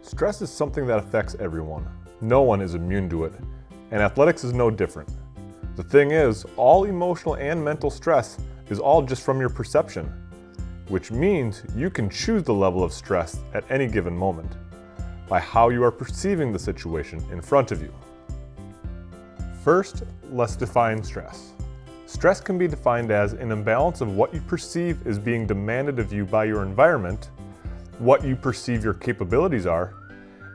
Stress is something that affects everyone. No one is immune to it, and athletics is no different. The thing is, all emotional and mental stress is all just from your perception, which means you can choose the level of stress at any given moment by how you are perceiving the situation in front of you. First, let's define stress. Stress can be defined as an imbalance of what you perceive is being demanded of you by your environment, what you perceive your capabilities are,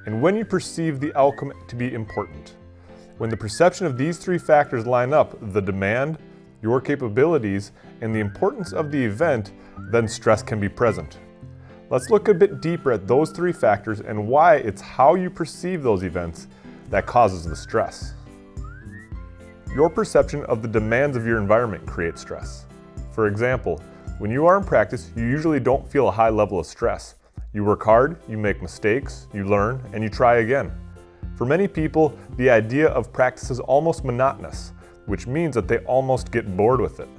and when you perceive the outcome to be important. When the perception of these three factors line up, the demand, your capabilities, and the importance of the event, then stress can be present. Let's look a bit deeper at those three factors and why it's how you perceive those events that causes the stress. Your perception of the demands of your environment creates stress. For example, when you are in practice, you usually don't feel a high level of stress. You work hard, you make mistakes, you learn, and you try again. For many people, the idea of practice is almost monotonous, which means that they almost get bored with it.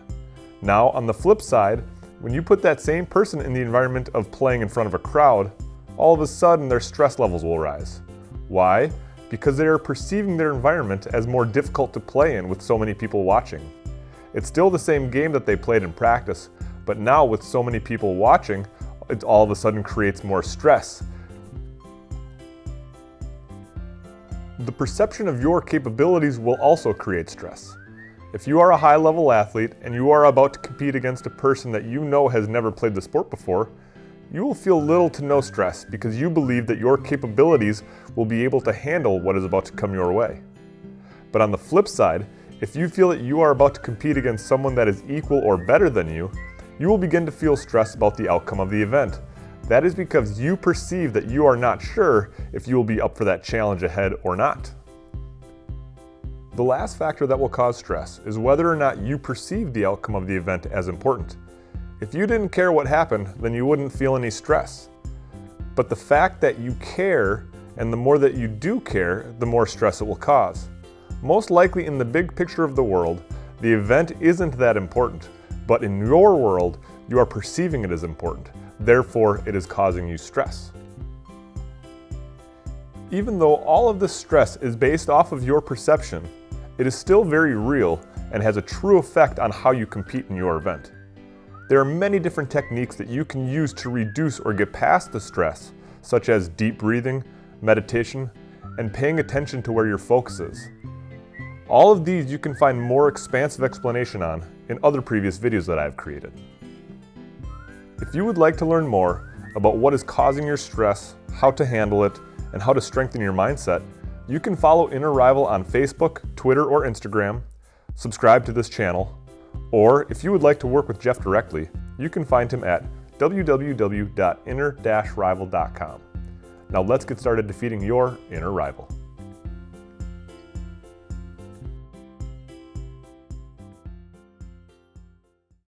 Now, on the flip side, when you put that same person in the environment of playing in front of a crowd, all of a sudden their stress levels will rise. Why? Because they are perceiving their environment as more difficult to play in with so many people watching. It's still the same game that they played in practice, but now with so many people watching, it all of a sudden creates more stress. The perception of your capabilities will also create stress. If you are a high-level athlete and you are about to compete against a person that you know has never played the sport before, you will feel little to no stress because you believe that your capabilities will be able to handle what is about to come your way. But on the flip side, if you feel that you are about to compete against someone that is equal or better than you will begin to feel stressed about the outcome of the event. That is because you perceive that you are not sure if you will be up for that challenge ahead or not. The last factor that will cause stress is whether or not you perceive the outcome of the event as important. If you didn't care what happened, then you wouldn't feel any stress. But the fact that you care, and the more that you do care, the more stress it will cause. Most likely in the big picture of the world, the event isn't that important, but in your world, you are perceiving it as important. Therefore, it is causing you stress. Even though all of this stress is based off of your perception, it is still very real and has a true effect on how you compete in your event. There are many different techniques that you can use to reduce or get past the stress, such as deep breathing, meditation, and paying attention to where your focus is. All of these you can find more expansive explanation on in other previous videos that I have created. If you would like to learn more about what is causing your stress, how to handle it, and how to strengthen your mindset, you can follow Inner Rival on Facebook, Twitter, or Instagram, subscribe to this channel, or if you would like to work with Jeff directly, you can find him at www.inner-rival.com. Now let's get started defeating your inner rival.